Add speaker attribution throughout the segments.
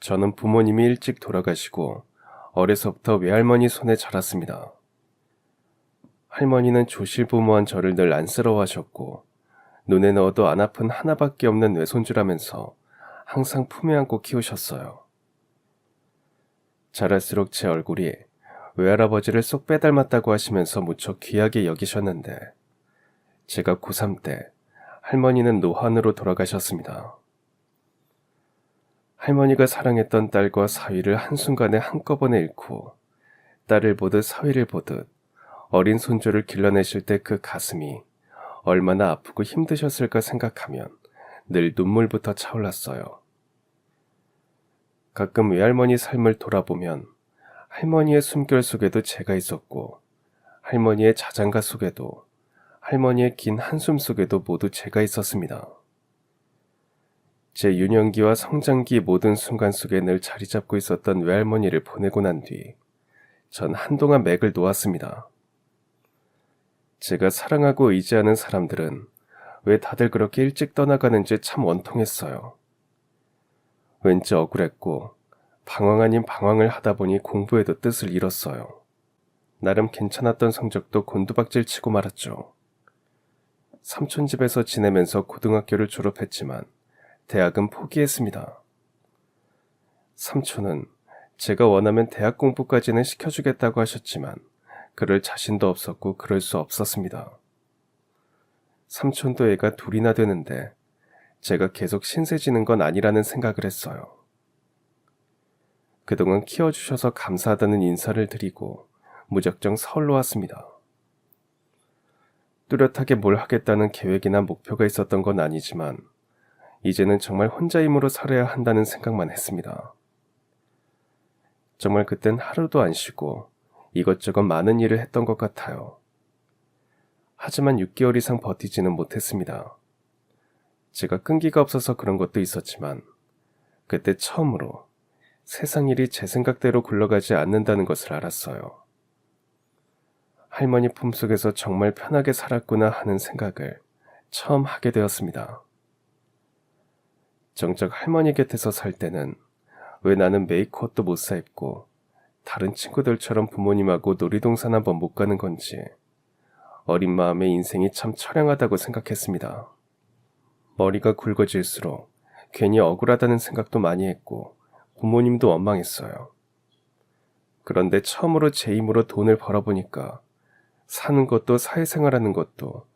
Speaker 1: 저는 부모님이 일찍 돌아가시고 어려서부터 외할머니 손에 자랐습니다. 할머니는 조실부모한 저를 늘 안쓰러워하셨고 눈에 넣어도 안 아픈 하나밖에 없는 외손주라면서 항상 품에 안고 키우셨어요. 자랄수록 제 얼굴이 외할아버지를 쏙 빼닮았다고 하시면서 무척 귀하게 여기셨는데 제가 고3 때 할머니는 노환으로 돌아가셨습니다. 할머니가 사랑했던 딸과 사위를 한순간에 한꺼번에 잃고 딸을 보듯 사위를 보듯 어린 손주를 길러내실 때 그 가슴이 얼마나 아프고 힘드셨을까 생각하면 늘 눈물부터 차올랐어요. 가끔 외할머니 삶을 돌아보면 할머니의 숨결 속에도 제가 있었고 할머니의 자장가 속에도 할머니의 긴 한숨 속에도 모두 제가 있었습니다. 제 유년기와 성장기 모든 순간 속에 늘 자리 잡고 있었던 외할머니를 보내고 난 뒤 전 한동안 맥을 놓았습니다. 제가 사랑하고 의지하는 사람들은 왜 다들 그렇게 일찍 떠나가는지 참 원통했어요. 왠지 억울했고 방황 아닌 방황을 하다 보니 공부에도 뜻을 잃었어요. 나름 괜찮았던 성적도 곤두박질 치고 말았죠. 삼촌 집에서 지내면서 고등학교를 졸업했지만 대학은 포기했습니다. 삼촌은 제가 원하면 대학 공부까지는 시켜주겠다고 하셨지만 그럴 자신도 없었고 그럴 수 없었습니다. 삼촌도 애가 둘이나 되는데 제가 계속 신세 지는 건 아니라는 생각을 했어요. 그동안 키워주셔서 감사하다는 인사를 드리고 무작정 서울로 왔습니다. 뚜렷하게 뭘 하겠다는 계획이나 목표가 있었던 건 아니지만 이제는 정말 혼자 힘으로 살아야 한다는 생각만 했습니다. 정말 그땐 하루도 안 쉬고 이것저것 많은 일을 했던 것 같아요. 하지만 6개월 이상 버티지는 못했습니다. 제가 끈기가 없어서 그런 것도 있었지만 그때 처음으로 세상 일이 제 생각대로 굴러가지 않는다는 것을 알았어요. 할머니 품속에서 정말 편하게 살았구나 하는 생각을 처음 하게 되었습니다. 정작 할머니 곁에서 살 때는 왜 나는 메이크업도 못 사 입고 다른 친구들처럼 부모님하고 놀이동산 한번 못 가는 건지 어린 마음에 인생이 참 처량하다고 생각했습니다. 머리가 굵어질수록 괜히 억울하다는 생각도 많이 했고 부모님도 원망했어요. 그런데 처음으로 제 힘으로 돈을 벌어보니까 사는 것도 사회생활하는 것도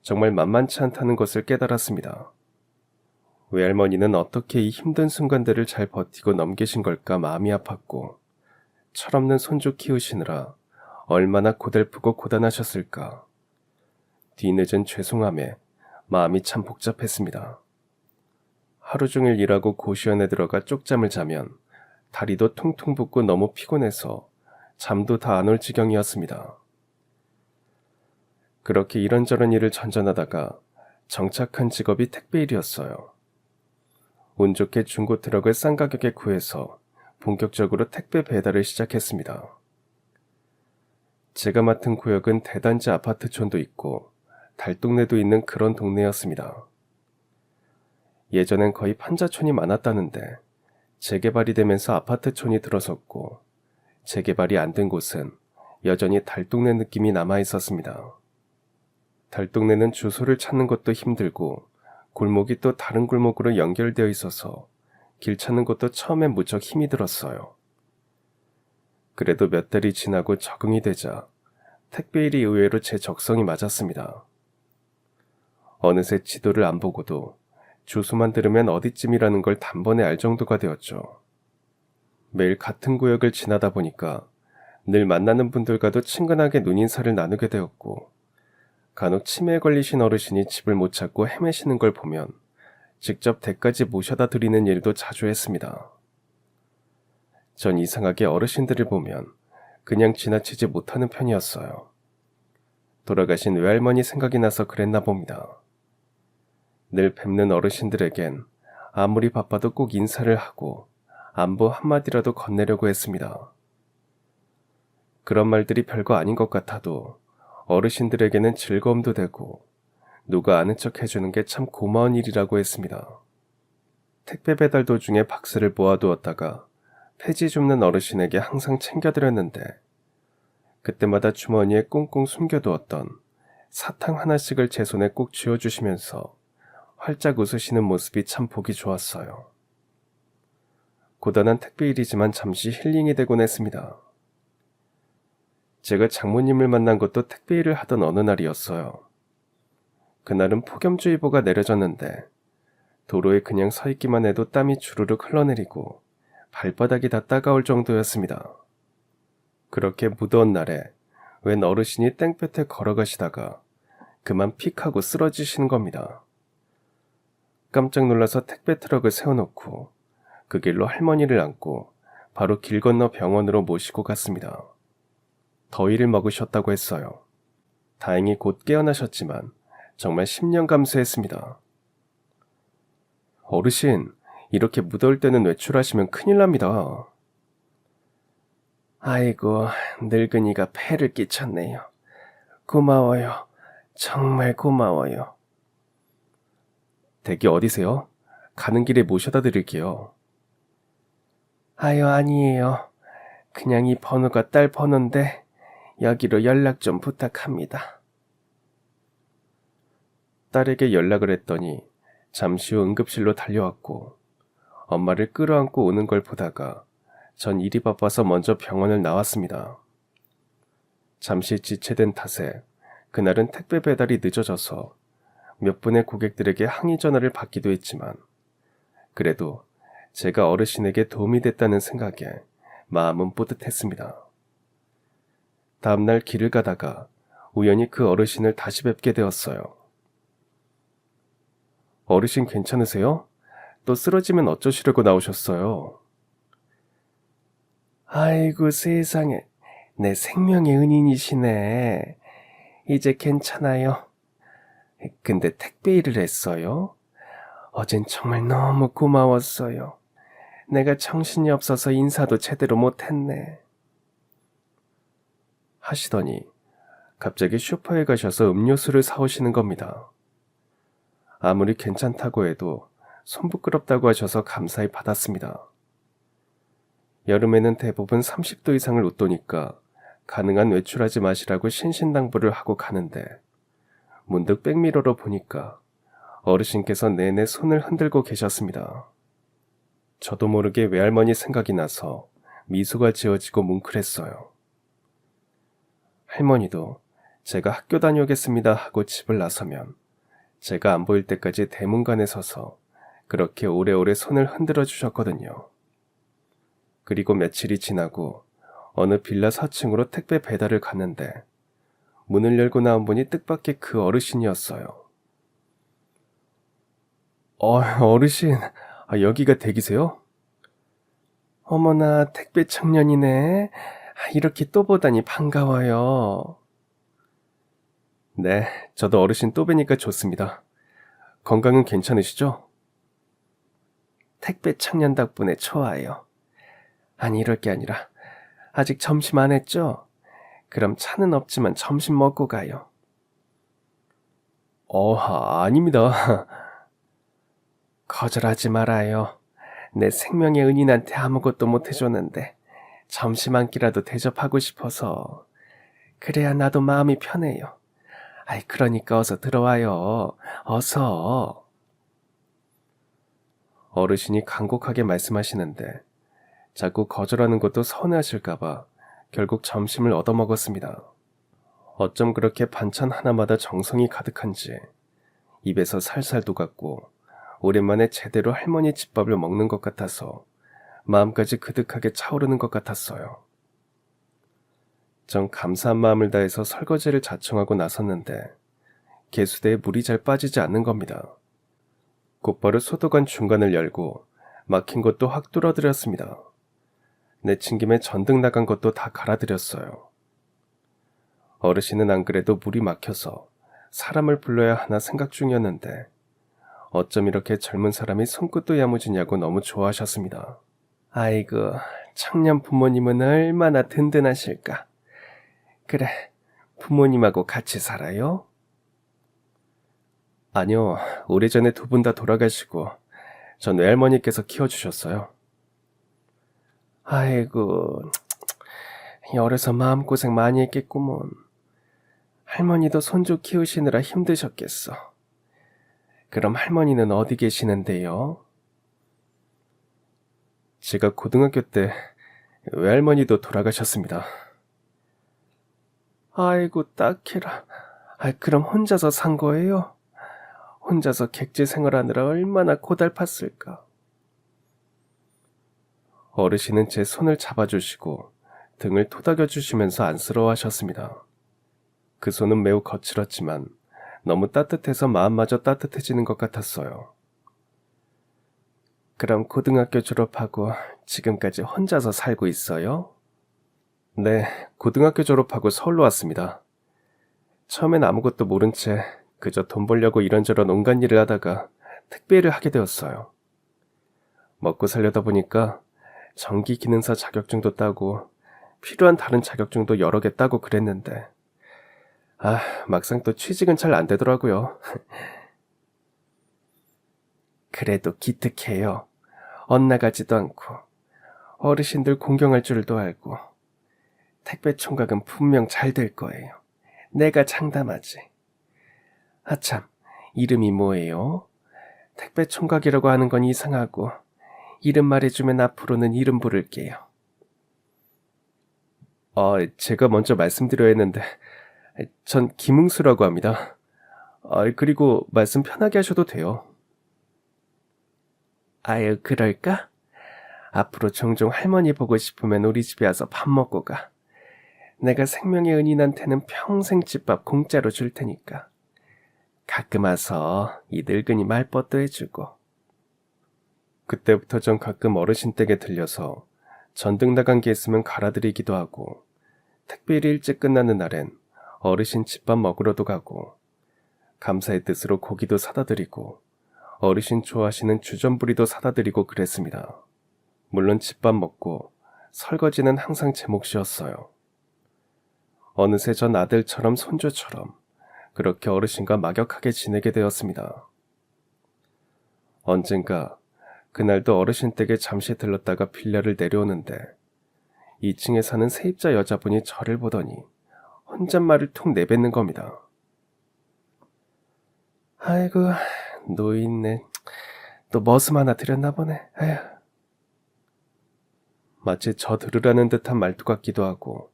Speaker 1: 정말 만만치 않다는 것을 깨달았습니다. 외할머니는 어떻게 이 힘든 순간들을 잘 버티고 넘기신 걸까 마음이 아팠고 철없는 손주 키우시느라 얼마나 고달프고 고단하셨을까. 뒤늦은 죄송함에 마음이 참 복잡했습니다. 하루 종일 일하고 고시원에 들어가 쪽잠을 자면 다리도 퉁퉁 붓고 너무 피곤해서 잠도 다 안 올 지경이었습니다. 그렇게 이런저런 일을 전전하다가 정착한 직업이 택배일이었어요. 운 좋게 중고 트럭을 싼 가격에 구해서 본격적으로 택배 배달을 시작했습니다. 제가 맡은 구역은 대단지 아파트촌도 있고 달동네도 있는 그런 동네였습니다. 예전엔 거의 판자촌이 많았다는데 재개발이 되면서 아파트촌이 들어섰고 재개발이 안 된 곳은 여전히 달동네 느낌이 남아 있었습니다. 달동네는 주소를 찾는 것도 힘들고 골목이 또 다른 골목으로 연결되어 있어서 길 찾는 것도 처음엔 무척 힘이 들었어요. 그래도 몇 달이 지나고 적응이 되자 택배일이 의외로 제 적성이 맞았습니다. 어느새 지도를 안 보고도 주소만 들으면 어디쯤이라는 걸 단번에 알 정도가 되었죠. 매일 같은 구역을 지나다 보니까 늘 만나는 분들과도 친근하게 눈인사를 나누게 되었고 간혹 치매에 걸리신 어르신이 집을 못 찾고 헤매시는 걸 보면 직접 댁까지 모셔다 드리는 일도 자주 했습니다. 전 이상하게 어르신들을 보면 그냥 지나치지 못하는 편이었어요. 돌아가신 외할머니 생각이 나서 그랬나 봅니다. 늘 뵙는 어르신들에겐 아무리 바빠도 꼭 인사를 하고 안부 한마디라도 건네려고 했습니다. 그런 말들이 별거 아닌 것 같아도 어르신들에게는 즐거움도 되고 누가 아는 척 해주는 게 참 고마운 일이라고 했습니다. 택배 배달 도중에 박스를 모아두었다가 폐지 줍는 어르신에게 항상 챙겨드렸는데 그때마다 주머니에 꽁꽁 숨겨두었던 사탕 하나씩을 제 손에 꼭 쥐어주시면서 활짝 웃으시는 모습이 참 보기 좋았어요. 고단한 택배일이지만 잠시 힐링이 되곤 했습니다. 제가 장모님을 만난 것도 택배일을 하던 어느 날이었어요. 그날은 폭염주의보가 내려졌는데 도로에 그냥 서 있기만 해도 땀이 주르륵 흘러내리고 발바닥이 다 따가울 정도였습니다. 그렇게 무더운 날에 웬 어르신이 땡볕에 걸어가시다가 그만 픽 하고 쓰러지시는 겁니다. 깜짝 놀라서 택배 트럭을 세워놓고 그 길로 할머니를 안고 바로 길 건너 병원으로 모시고 갔습니다. 더위를 먹으셨다고 했어요. 다행히 곧 깨어나셨지만 정말 10년 감수했습니다. 어르신, 이렇게 무더울 때는 외출하시면 큰일 납니다. 아이고, 늙은이가 폐를 끼쳤네요. 고마워요. 정말 고마워요. 댁이 어디세요? 가는 길에 모셔다 드릴게요. 아유, 아니에요. 그냥 이 번호가 딸 번호인데 여기로 연락 좀 부탁합니다. 딸에게 연락을 했더니 잠시 후 응급실로 달려왔고 엄마를 끌어안고 오는 걸 보다가 전 일이 바빠서 먼저 병원을 나왔습니다. 잠시 지체된 탓에 그날은 택배 배달이 늦어져서 몇 분의 고객들에게 항의 전화를 받기도 했지만 그래도 제가 어르신에게 도움이 됐다는 생각에 마음은 뿌듯했습니다. 다음날 길을 가다가 우연히 그 어르신을 다시 뵙게 되었어요. 어르신 괜찮으세요? 또 쓰러지면 어쩌시려고 나오셨어요? 아이고 세상에, 내 생명의 은인이시네. 이제 괜찮아요. 근데 택배 일을 했어요? 어젠 정말 너무 고마웠어요. 내가 정신이 없어서 인사도 제대로 못했네. 하시더니 갑자기 슈퍼에 가셔서 음료수를 사오시는 겁니다. 아무리 괜찮다고 해도 손부끄럽다고 하셔서 감사히 받았습니다. 여름에는 대부분 30도 이상을 웃도니까 가능한 외출하지 마시라고 신신당부를 하고 가는데 문득 백미러로 보니까 어르신께서 내내 손을 흔들고 계셨습니다. 저도 모르게 외할머니 생각이 나서 미소가 지어지고 뭉클했어요. 할머니도 제가 학교 다녀오겠습니다 하고 집을 나서면 제가 안 보일 때까지 대문간에 서서 그렇게 오래오래 손을 흔들어 주셨거든요. 그리고 며칠이 지나고 어느 빌라 4층으로 택배 배달을 갔는데 문을 열고 나온 분이 뜻밖의 그 어르신이었어요. 어르신, 여기가 댁이세요? 어머나, 택배 청년이네. 이렇게 또 보다니 반가워요. 네, 저도 어르신 또 뵈니까 좋습니다. 건강은 괜찮으시죠? 택배 청년 덕분에 좋아요. 아니, 이럴 게 아니라 아직 점심 안 했죠? 그럼 차는 없지만 점심 먹고 가요. 아닙니다. 거절하지 말아요. 내 생명의 은인한테 아무것도 못 해줬는데 점심 한 끼라도 대접하고 싶어서. 그래야 나도 마음이 편해요. 그러니까 어서 들어와요. 어서. 어르신이 간곡하게 말씀하시는데 자꾸 거절하는 것도 서운해하실까봐 결국 점심을 얻어먹었습니다. 어쩜 그렇게 반찬 하나마다 정성이 가득한지 입에서 살살 녹았고 오랜만에 제대로 할머니 집밥을 먹는 것 같아서 마음까지 그득하게 차오르는 것 같았어요. 전 감사한 마음을 다해서 설거지를 자청하고 나섰는데 개수대에 물이 잘 빠지지 않는 겁니다. 곧바로 소독관 중간을 열고 막힌 것도 확 뚫어드렸습니다. 내친 김에 전등 나간 것도 다 갈아드렸어요. 어르신은 안 그래도 물이 막혀서 사람을 불러야 하나 생각 중이었는데 어쩜 이렇게 젊은 사람이 손끝도 야무지냐고 너무 좋아하셨습니다. 아이고, 청년 부모님은 얼마나 든든하실까. 그래, 부모님하고 같이 살아요? 아니요, 오래전에 두 분 다 돌아가시고 전 외할머니께서 키워주셨어요. 아이고, 어려서 마음고생 많이 했겠구먼. 할머니도 손주 키우시느라 힘드셨겠어. 그럼 할머니는 어디 계시는데요? 제가 고등학교 때 외할머니도 돌아가셨습니다. 아이고, 딱해라. 그럼 혼자서 산 거예요? 혼자서 객지 생활하느라 얼마나 고달팠을까. 어르신은 제 손을 잡아주시고 등을 토닥여주시면서 안쓰러워하셨습니다. 그 손은 매우 거칠었지만 너무 따뜻해서 마음마저 따뜻해지는 것 같았어요. 그럼 고등학교 졸업하고 지금까지 혼자서 살고 있어요? 네, 고등학교 졸업하고 서울로 왔습니다. 처음엔 아무것도 모른 채 그저 돈 벌려고 이런저런 온갖 일을 하다가 택배일을 하게 되었어요. 먹고 살려다 보니까 전기 기능사 자격증도 따고 필요한 다른 자격증도 여러 개 따고 그랬는데 막상 또 취직은 잘 안 되더라고요. 그래도 기특해요. 엇나가지도 않고 어르신들 공경할 줄도 알고 택배 총각은 분명 잘 될 거예요. 내가 장담하지. 참, 이름이 뭐예요? 택배 총각이라고 하는 건 이상하고 이름 말해주면 앞으로는 이름 부를게요. 제가 먼저 말씀드려야 했는데 전 김응수라고 합니다. 그리고 말씀 편하게 하셔도 돼요. 아유, 그럴까? 앞으로 종종 할머니 보고 싶으면 우리 집에 와서 밥 먹고 가. 내가 생명의 은인한테는 평생 집밥 공짜로 줄 테니까. 가끔 와서 이 늙은이 말벗도 해주고. 그때부터 전 가끔 어르신 댁에 들려서 전등 나간 게 있으면 갈아드리기도 하고, 택배일이 일찍 끝나는 날엔 어르신 집밥 먹으러도 가고, 감사의 뜻으로 고기도 사다 드리고, 어르신 좋아하시는 주전부리도 사다 드리고 그랬습니다. 물론 집밥 먹고 설거지는 항상 제 몫이었어요. 어느새 전 아들처럼 손주처럼 그렇게 어르신과 막역하게 지내게 되었습니다. 언젠가 그날도 어르신 댁에 잠시 들렀다가 빌라를 내려오는데 2층에 사는 세입자 여자분이 저를 보더니 혼잣말을 툭 내뱉는 겁니다. 아이고, 노인네. 또 머슴 하나 들였나 보네. 에휴. 마치 저 들으라는 듯한 말투 같기도 하고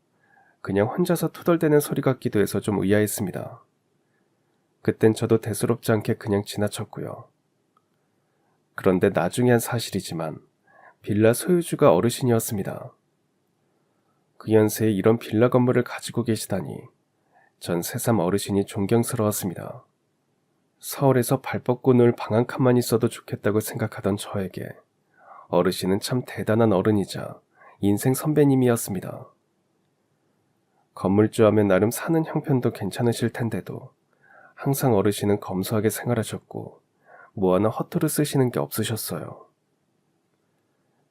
Speaker 1: 그냥 혼자서 투덜대는 소리 같기도 해서 좀 의아했습니다. 그땐 저도 대수롭지 않게 그냥 지나쳤고요. 그런데 나중에 한 사실이지만 빌라 소유주가 어르신이었습니다. 그 연세에 이런 빌라 건물을 가지고 계시다니 전 새삼 어르신이 존경스러웠습니다. 서울에서 발 뻗고 놀 방 한 칸만 있어도 좋겠다고 생각하던 저에게 어르신은 참 대단한 어른이자 인생 선배님이었습니다. 건물주 하면 나름 사는 형편도 괜찮으실 텐데도 항상 어르신은 검소하게 생활하셨고 뭐 하나 허투루 쓰시는 게 없으셨어요.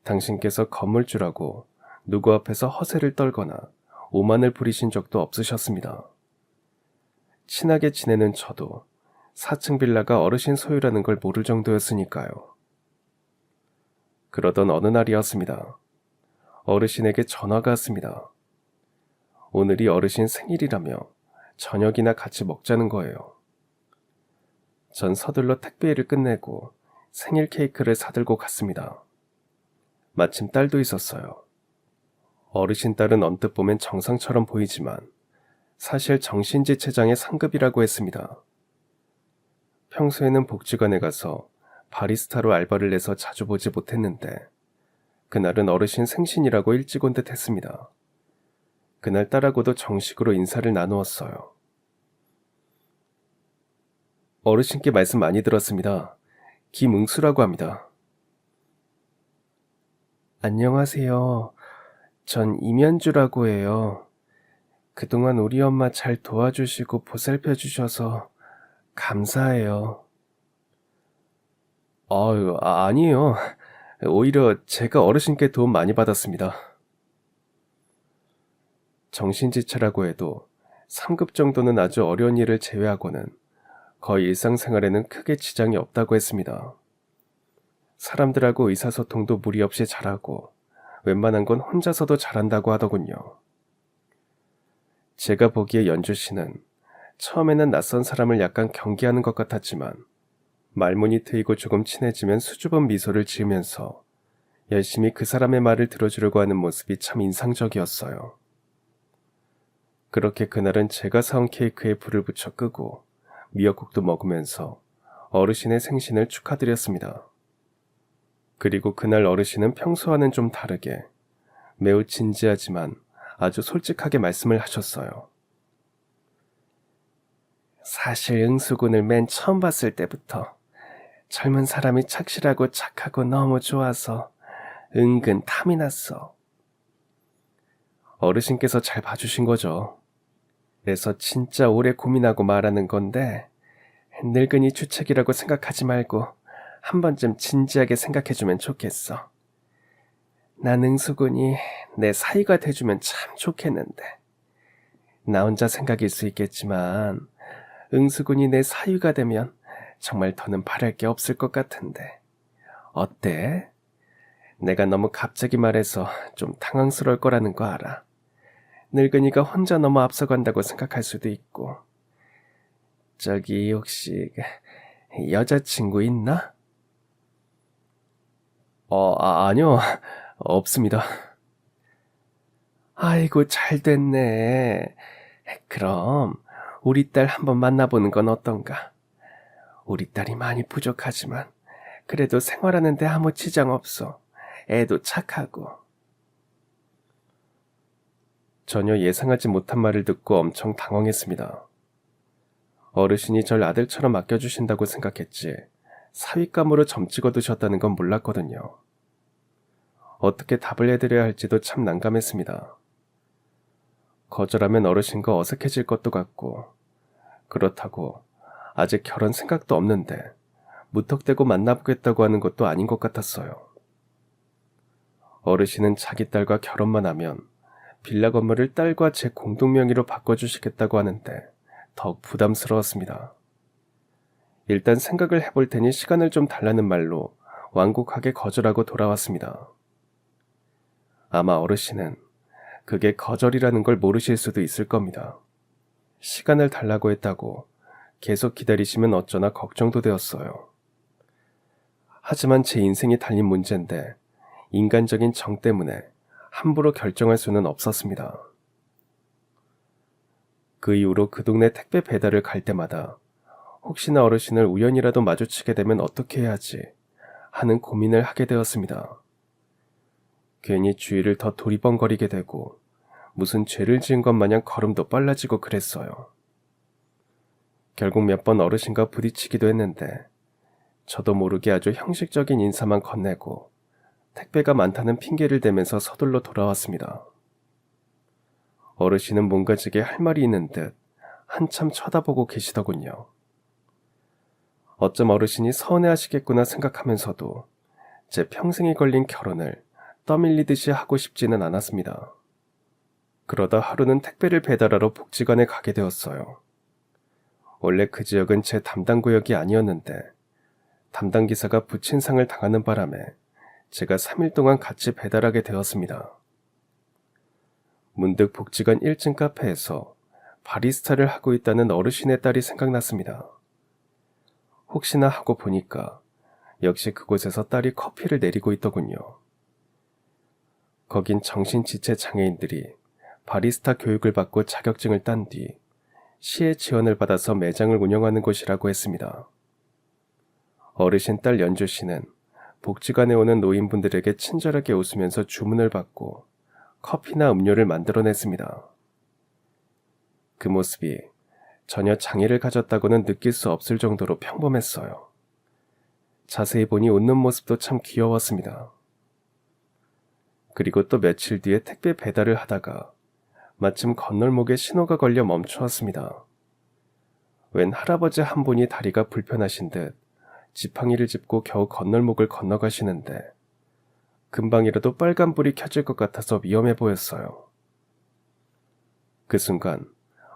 Speaker 1: 당신께서 건물주라고 누구 앞에서 허세를 떨거나 오만을 부리신 적도 없으셨습니다. 친하게 지내는 저도 4층 빌라가 어르신 소유라는 걸 모를 정도였으니까요. 그러던 어느 날이었습니다. 어르신에게 전화가 왔습니다. 오늘이 어르신 생일이라며 저녁이나 같이 먹자는 거예요. 전 서둘러 택배일을 끝내고 생일 케이크를 사들고 갔습니다. 마침 딸도 있었어요. 어르신 딸은 언뜻 보면 정상처럼 보이지만 사실 정신지체장의 상급이라고 했습니다. 평소에는 복지관에 가서 바리스타로 알바를 내서 자주 보지 못했는데 그날은 어르신 생신이라고 일찍 온 듯 했습니다. 그날 딸하고도 정식으로 인사를 나누었어요. 어르신께 말씀 많이 들었습니다. 김응수라고 합니다. 안녕하세요. 전 임현주라고 해요. 그동안 우리 엄마 잘 도와주시고 보살펴 주셔서 감사해요. 아니에요. 오히려 제가 어르신께 도움 많이 받았습니다. 정신지체라고 해도 3급 정도는 아주 어려운 일을 제외하고는 거의 일상생활에는 크게 지장이 없다고 했습니다. 사람들하고 의사소통도 무리 없이 잘하고 웬만한 건 혼자서도 잘한다고 하더군요. 제가 보기에 연주 씨는 처음에는 낯선 사람을 약간 경계하는 것 같았지만 말문이 트이고 조금 친해지면 수줍은 미소를 지으면서 열심히 그 사람의 말을 들어주려고 하는 모습이 참 인상적이었어요. 그렇게 그날은 제가 사온 케이크에 불을 붙여 끄고 미역국도 먹으면서 어르신의 생신을 축하드렸습니다. 그리고 그날 어르신은 평소와는 좀 다르게 매우 진지하지만 아주 솔직하게 말씀을 하셨어요. 사실 응수군을 맨 처음 봤을 때부터 젊은 사람이 착실하고 착하고 너무 좋아서 은근 탐이 났어. 어르신께서 잘 봐주신 거죠. 그래서 진짜 오래 고민하고 말하는 건데 늙은이 주책이라고 생각하지 말고 한 번쯤 진지하게 생각해주면 좋겠어. 난 응수군이 내 사이가 돼주면 참 좋겠는데. 나 혼자 생각일 수 있겠지만 응수군이 내 사위가 되면 정말 더는 바랄 게 없을 것 같은데. 어때? 내가 너무 갑자기 말해서 좀 당황스러울 거라는 거 알아. 늙은이가 혼자 너무 앞서간다고 생각할 수도 있고. 저기 혹시 여자친구 있나? 아니요. 없습니다. 아이고, 잘 됐네. 그럼 우리 딸 한번 만나보는 건 어떤가? 우리 딸이 많이 부족하지만 그래도 생활하는데 아무 지장 없어. 애도 착하고. 전혀 예상하지 못한 말을 듣고 엄청 당황했습니다. 어르신이 절 아들처럼 아껴주신다고 생각했지 사윗감으로 점 찍어두셨다는 건 몰랐거든요. 어떻게 답을 해드려야 할지도 참 난감했습니다. 거절하면 어르신과 어색해질 것도 같고 그렇다고 아직 결혼 생각도 없는데 무턱대고 만나보겠다고 하는 것도 아닌 것 같았어요. 어르신은 자기 딸과 결혼만 하면 빌라 건물을 딸과 제 공동 명의로 바꿔주시겠다고 하는데 더욱 부담스러웠습니다. 일단 생각을 해볼 테니 시간을 좀 달라는 말로 완곡하게 거절하고 돌아왔습니다. 아마 어르신은 그게 거절이라는 걸 모르실 수도 있을 겁니다. 시간을 달라고 했다고 계속 기다리시면 어쩌나 걱정도 되었어요. 하지만 제 인생이 달린 문제인데 인간적인 정 때문에 함부로 결정할 수는 없었습니다. 그 이후로 그 동네 택배 배달을 갈 때마다 혹시나 어르신을 우연이라도 마주치게 되면 어떻게 해야 하지 하는 고민을 하게 되었습니다. 괜히 주위를 더 두리번거리게 되고 무슨 죄를 지은 것 마냥 걸음도 빨라지고 그랬어요. 결국 몇 번 어르신과 부딪히기도 했는데 저도 모르게 아주 형식적인 인사만 건네고 택배가 많다는 핑계를 대면서 서둘러 돌아왔습니다. 어르신은 뭔가 제게 할 말이 있는 듯 한참 쳐다보고 계시더군요. 어쩜 어르신이 서운해하시겠구나 생각하면서도 제 평생이 걸린 결혼을 떠밀리듯이 하고 싶지는 않았습니다. 그러다 하루는 택배를 배달하러 복지관에 가게 되었어요. 원래 그 지역은 제 담당 구역이 아니었는데 담당 기사가 부친상을 당하는 바람에 제가 3일 동안 같이 배달하게 되었습니다. 문득 복지관 1층 카페에서 바리스타를 하고 있다는 어르신의 딸이 생각났습니다. 혹시나 하고 보니까 역시 그곳에서 딸이 커피를 내리고 있더군요. 거긴 정신지체 장애인들이 바리스타 교육을 받고 자격증을 딴 뒤 시의 지원을 받아서 매장을 운영하는 곳이라고 했습니다. 어르신 딸 연주 씨는 복지관에 오는 노인분들에게 친절하게 웃으면서 주문을 받고 커피나 음료를 만들어냈습니다. 그 모습이 전혀 장애를 가졌다고는 느낄 수 없을 정도로 평범했어요. 자세히 보니 웃는 모습도 참 귀여웠습니다. 그리고 또 며칠 뒤에 택배 배달을 하다가 마침 건널목에 신호가 걸려 멈추었습니다. 웬 할아버지 한 분이 다리가 불편하신 듯 지팡이를 짚고 겨우 건널목을 건너가시는데 금방이라도 빨간불이 켜질 것 같아서 위험해 보였어요. 그 순간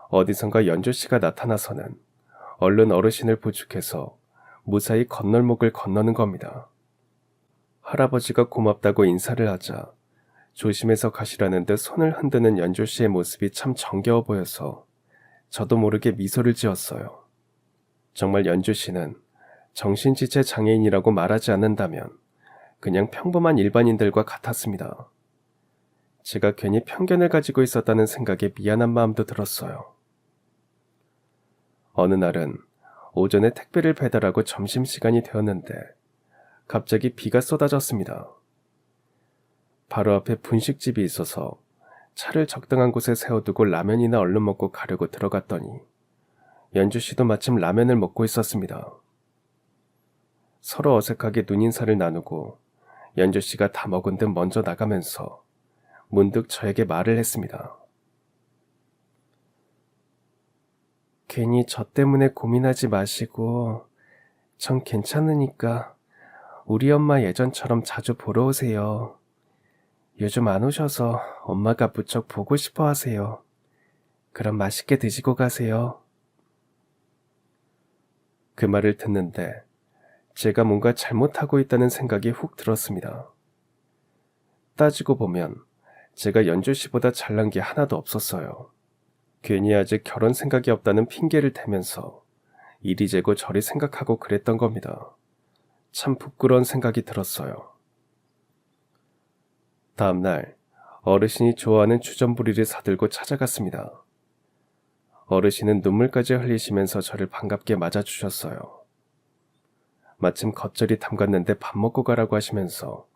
Speaker 1: 어디선가 연주씨가 나타나서는 얼른 어르신을 부축해서 무사히 건널목을 건너는 겁니다. 할아버지가 고맙다고 인사를 하자 조심해서 가시라는 듯 손을 흔드는 연주 씨의 모습이 참 정겨워 보여서 저도 모르게 미소를 지었어요. 정말 연주 씨는 정신지체 장애인이라고 말하지 않는다면 그냥 평범한 일반인들과 같았습니다. 제가 괜히 편견을 가지고 있었다는 생각에 미안한 마음도 들었어요. 어느 날은 오전에 택배를 배달하고 점심시간이 되었는데 갑자기 비가 쏟아졌습니다. 바로 앞에 분식집이 있어서 차를 적당한 곳에 세워두고 라면이나 얼른 먹고 가려고 들어갔더니 연주 씨도 마침 라면을 먹고 있었습니다. 서로 어색하게 눈인사를 나누고 연주 씨가 다 먹은 듯 먼저 나가면서 문득 저에게 말을 했습니다. 괜히 저 때문에 고민하지 마시고 전 괜찮으니까 우리 엄마 예전처럼 자주 보러 오세요. 요즘 안 오셔서 엄마가 무척 보고 싶어 하세요. 그럼 맛있게 드시고 가세요. 그 말을 듣는데 제가 뭔가 잘못하고 있다는 생각이 훅 들었습니다. 따지고 보면 제가 연주 씨보다 잘난 게 하나도 없었어요. 괜히 아직 결혼 생각이 없다는 핑계를 대면서 이리 재고 저리 생각하고 그랬던 겁니다. 참 부끄러운 생각이 들었어요. 다음날 어르신이 좋아하는 주전부리를 사들고 찾아갔습니다. 어르신은 눈물까지 흘리시면서 저를 반갑게 맞아주셨어요. 마침 겉절이 담갔는데 밥 먹고 가라고 하시면서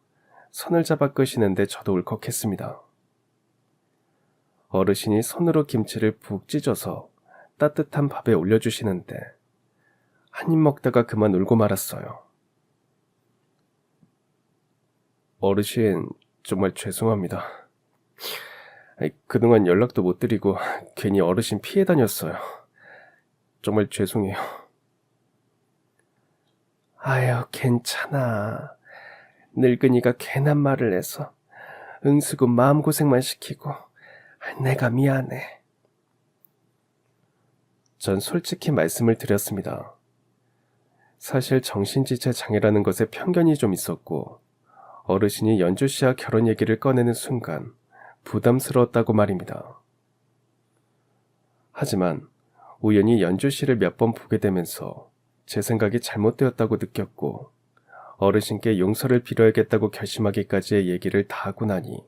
Speaker 1: 손을 잡아 끄시는데 저도 울컥했습니다. 어르신이 손으로 김치를 푹 찢어서 따뜻한 밥에 올려주시는데 한 입 먹다가 그만 울고 말았어요. 어르신, 정말 죄송합니다. 그동안 연락도 못 드리고 괜히 어르신 피해 다녔어요. 정말 죄송해요. 아유, 괜찮아. 늙은이가 괜한 말을 해서 응수고 마음고생만 시키고 내가 미안해. 전 솔직히 말씀을 드렸습니다. 사실 정신지체 장애라는 것에 편견이 좀 있었고 어르신이 연주 씨와 결혼 얘기를 꺼내는 순간 부담스러웠다고 말입니다. 하지만 우연히 연주 씨를 몇 번 보게 되면서 제 생각이 잘못되었다고 느꼈고 어르신께 용서를 빌어야겠다고 결심하기까지의 얘기를 다 하고 나니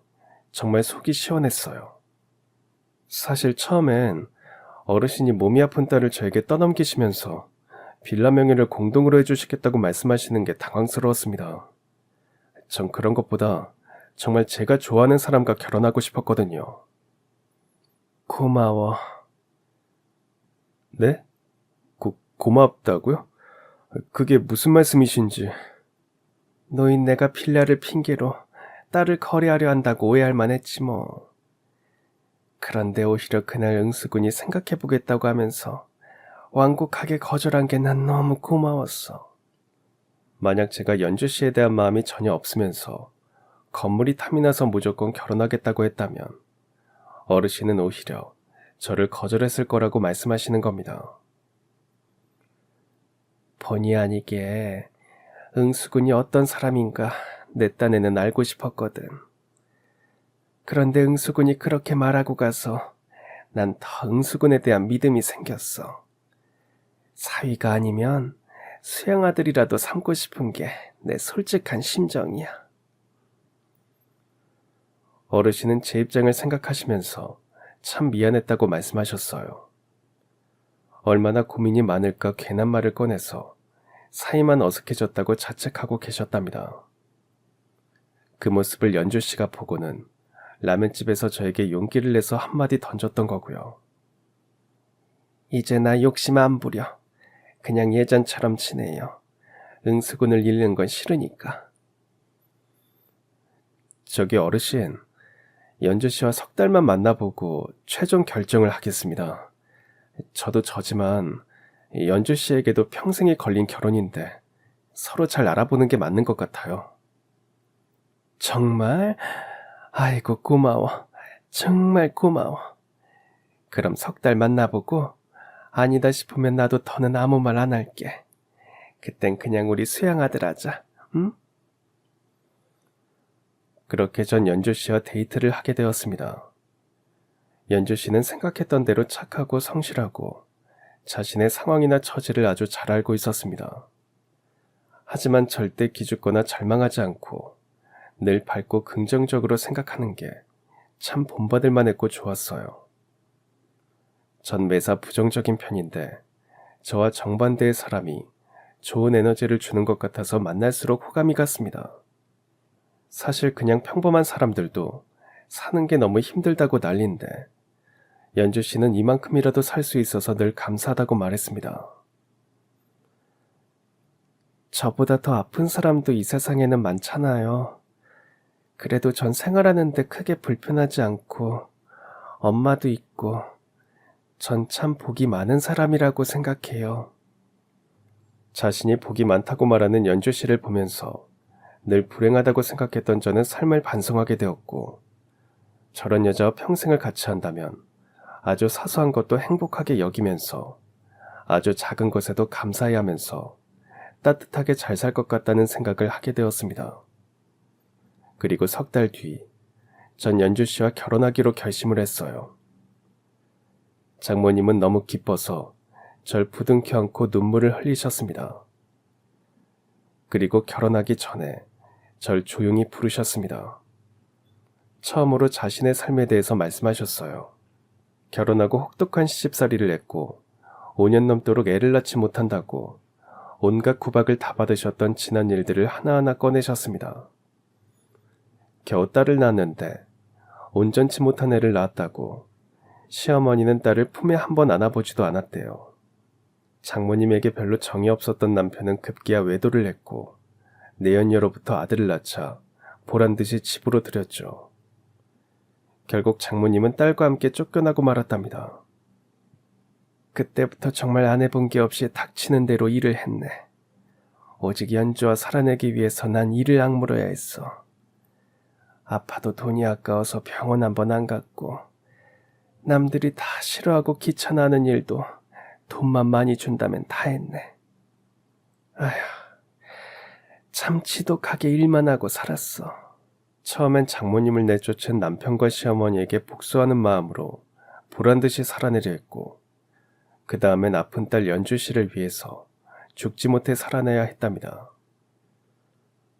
Speaker 1: 정말 속이 시원했어요. 사실 처음엔 어르신이 몸이 아픈 딸을 저에게 떠넘기시면서 빌라 명의를 공동으로 해주시겠다고 말씀하시는 게 당황스러웠습니다. 전 그런 것보다 정말 제가 좋아하는 사람과 결혼하고 싶었거든요. 고마워. 네? 고맙다고요? 그게 무슨 말씀이신지. 너희 내가 빌라를 핑계로 딸을 거래하려 한다고 오해할 만했지 뭐. 그런데 오히려 그날 응수군이 생각해보겠다고 하면서 완곡하게 거절한 게 난 너무 고마웠어. 만약 제가 연주 씨에 대한 마음이 전혀 없으면서 건물이 탐이 나서 무조건 결혼하겠다고 했다면 어르신은 오히려 저를 거절했을 거라고 말씀하시는 겁니다. 본의 아니게 응수군이 어떤 사람인가 내 딴에는 알고 싶었거든. 그런데 응수군이 그렇게 말하고 가서 난 더 응수군에 대한 믿음이 생겼어. 사위가 아니면 수양 아들이라도 삼고 싶은 게 내 솔직한 심정이야. 어르신은 제 입장을 생각하시면서 참 미안했다고 말씀하셨어요. 얼마나 고민이 많을까 괜한 말을 꺼내서 사이만 어색해졌다고 자책하고 계셨답니다. 그 모습을 연주 씨가 보고는 라면집에서 저에게 용기를 내서 한마디 던졌던 거고요. 이제 나 욕심 안 부려. 그냥 예전처럼 지내요. 응수군을 잃는 건 싫으니까. 저기 어르신, 연주 씨와 석 달만 만나보고 최종 결정을 하겠습니다. 저도 저지만 연주 씨에게도 평생이 걸린 결혼인데 서로 잘 알아보는 게 맞는 것 같아요. 정말? 아이고 고마워. 정말 고마워. 그럼 석 달 만나보고 아니다 싶으면 나도 더는 아무 말 안 할게. 그땐 그냥 우리 수양아들 하자. 응? 그렇게 전 연주 씨와 데이트를 하게 되었습니다. 연주 씨는 생각했던 대로 착하고 성실하고 자신의 상황이나 처지를 아주 잘 알고 있었습니다. 하지만 절대 기죽거나 절망하지 않고 늘 밝고 긍정적으로 생각하는 게 참 본받을 만했고 좋았어요. 전 매사 부정적인 편인데 저와 정반대의 사람이 좋은 에너지를 주는 것 같아서 만날수록 호감이 갔습니다. 사실 그냥 평범한 사람들도 사는 게 너무 힘들다고 난리인데 연주 씨는 이만큼이라도 살 수 있어서 늘 감사하다고 말했습니다. 저보다 더 아픈 사람도 이 세상에는 많잖아요. 그래도 전 생활하는데 크게 불편하지 않고 엄마도 있고 전 참 복이 많은 사람이라고 생각해요. 자신이 복이 많다고 말하는 연주 씨를 보면서 늘 불행하다고 생각했던 저는 삶을 반성하게 되었고 저런 여자와 평생을 같이 한다면 아주 사소한 것도 행복하게 여기면서 아주 작은 것에도 감사해하면서 따뜻하게 잘 살 것 같다는 생각을 하게 되었습니다. 그리고 석 달 뒤, 전 연주 씨와 결혼하기로 결심을 했어요. 장모님은 너무 기뻐서 절 부둥켜 안고 눈물을 흘리셨습니다. 그리고 결혼하기 전에 절 조용히 부르셨습니다. 처음으로 자신의 삶에 대해서 말씀하셨어요. 결혼하고 혹독한 시집살이를 했고 5년 넘도록 애를 낳지 못한다고 온갖 구박을 다 받으셨던 지난 일들을 하나하나 꺼내셨습니다. 겨우 딸을 낳았는데 온전치 못한 애를 낳았다고 시어머니는 딸을 품에 한 번 안아보지도 않았대요. 장모님에게 별로 정이 없었던 남편은 급기야 외도를 했고 내연녀로부터 아들을 낳자 보란듯이 집으로 들였죠. 결국 장모님은 딸과 함께 쫓겨나고 말았답니다. 그때부터 정말 안 해본 게 없이 닥치는 대로 일을 했네. 오직 연주와 살아내기 위해서 난 일을 악물어야 했어. 아파도 돈이 아까워서 병원 한 번 안 갔고 남들이 다 싫어하고 귀찮아하는 일도 돈만 많이 준다면 다 했네. 아휴, 참 지독하게 일만 하고 살았어. 처음엔 장모님을 내쫓은 남편과 시어머니에게 복수하는 마음으로 보란듯이 살아내려 했고 그 다음엔 아픈 딸 연주 씨를 위해서 죽지 못해 살아내야 했답니다.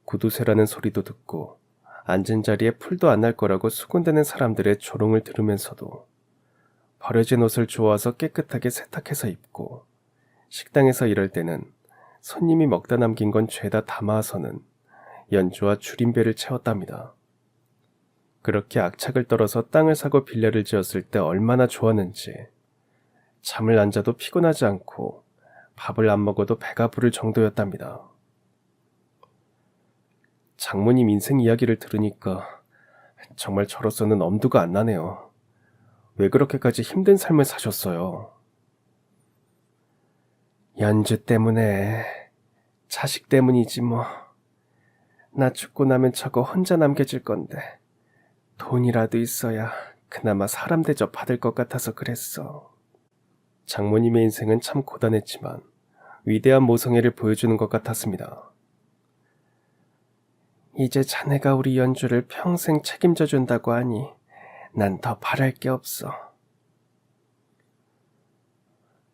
Speaker 1: 구두쇠라는 소리도 듣고 앉은 자리에 풀도 안 날 거라고 수군대는 사람들의 조롱을 들으면서도 버려진 옷을 주워와서 깨끗하게 세탁해서 입고 식당에서 일할 때는 손님이 먹다 남긴 건 죄다 담아서는 연주와 줄임배를 채웠답니다. 그렇게 악착을 떨어서 땅을 사고 빌라를 지었을 때 얼마나 좋았는지 잠을 안 자도 피곤하지 않고 밥을 안 먹어도 배가 부를 정도였답니다. 장모님 인생 이야기를 들으니까 정말 저로서는 엄두가 안 나네요. 왜 그렇게까지 힘든 삶을 사셨어요? 연주 때문에, 자식 때문이지 뭐. 나 죽고 나면 저거 혼자 남겨질 건데 돈이라도 있어야 그나마 사람 대접 받을 것 같아서 그랬어. 장모님의 인생은 참 고단했지만 위대한 모성애를 보여주는 것 같았습니다. 이제 자네가 우리 연주를 평생 책임져 준다고 하니 난 더 바랄 게 없어.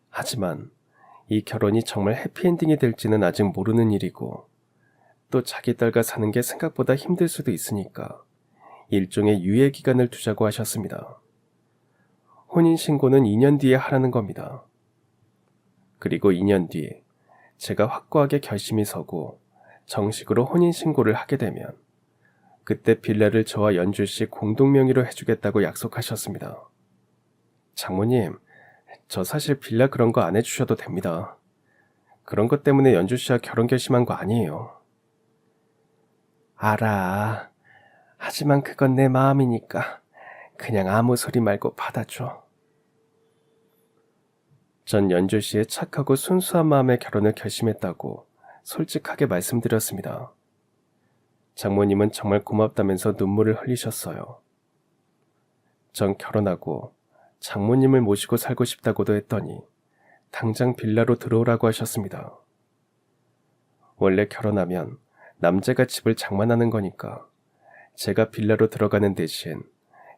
Speaker 1: 하지만 이 결혼이 정말 해피엔딩이 될지는 아직 모르는 일이고 또 자기 딸과 사는 게 생각보다 힘들 수도 있으니까 일종의 유예 기간을 두자고 하셨습니다. 혼인신고는 2년 뒤에 하라는 겁니다. 그리고 2년 뒤 제가 확고하게 결심이 서고 정식으로 혼인신고를 하게 되면 그때 빌라를 저와 연주씨 공동 명의로 해주겠다고 약속하셨습니다. 장모님, 저 사실 빌라 그런 거 안 해주셔도 됩니다. 그런 것 때문에 연주씨와 결혼 결심한 거 아니에요. 알아. 하지만 그건 내 마음이니까 그냥 아무 소리 말고 받아줘. 전 연주씨의 착하고 순수한 마음에 결혼을 결심했다고 솔직하게 말씀드렸습니다. 장모님은 정말 고맙다면서 눈물을 흘리셨어요. 전 결혼하고 장모님을 모시고 살고 싶다고도 했더니 당장 빌라로 들어오라고 하셨습니다. 원래 결혼하면 남자가 집을 장만하는 거니까 제가 빌라로 들어가는 대신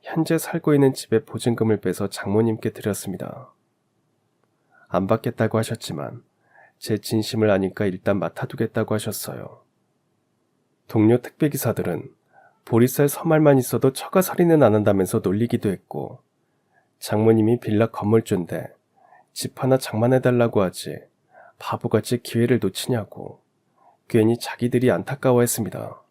Speaker 1: 현재 살고 있는 집의 보증금을 빼서 장모님께 드렸습니다. 안 받겠다고 하셨지만 제 진심을 아니까 일단 맡아두겠다고 하셨어요. 동료 택배기사들은 보리쌀 서말만 있어도 처가살이는 안 한다면서 놀리기도 했고, 장모님이 빌라 건물주인데 집 하나 장만해달라고 하지 바보같이 기회를 놓치냐고 괜히 자기들이 안타까워했습니다.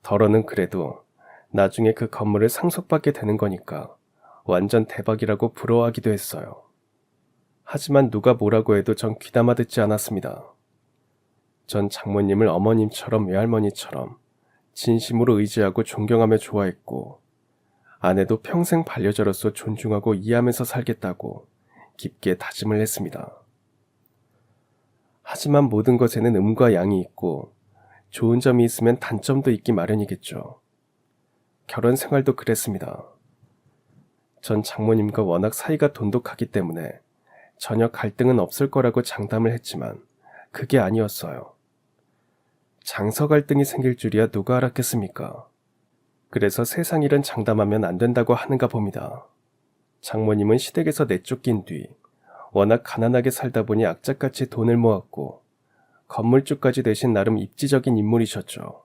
Speaker 1: 덜어는 그래도 나중에 그 건물을 상속받게 되는 거니까 완전 대박이라고 부러워하기도 했어요. 하지만 누가 뭐라고 해도 전 귀담아 듣지 않았습니다. 전 장모님을 어머님처럼 외할머니처럼 진심으로 의지하고 존경하며 좋아했고, 아내도 평생 반려자로서 존중하고 이해하면서 살겠다고 깊게 다짐을 했습니다. 하지만 모든 것에는 음과 양이 있고 좋은 점이 있으면 단점도 있기 마련이겠죠. 결혼 생활도 그랬습니다. 전 장모님과 워낙 사이가 돈독하기 때문에 전혀 갈등은 없을 거라고 장담을 했지만 그게 아니었어요. 장서 갈등이 생길 줄이야 누가 알았겠습니까? 그래서 세상 일은 장담하면 안 된다고 하는가 봅니다. 장모님은 시댁에서 내쫓긴 뒤 워낙 가난하게 살다 보니 악착같이 돈을 모았고 건물주까지 되신 나름 입지적인 인물이셨죠.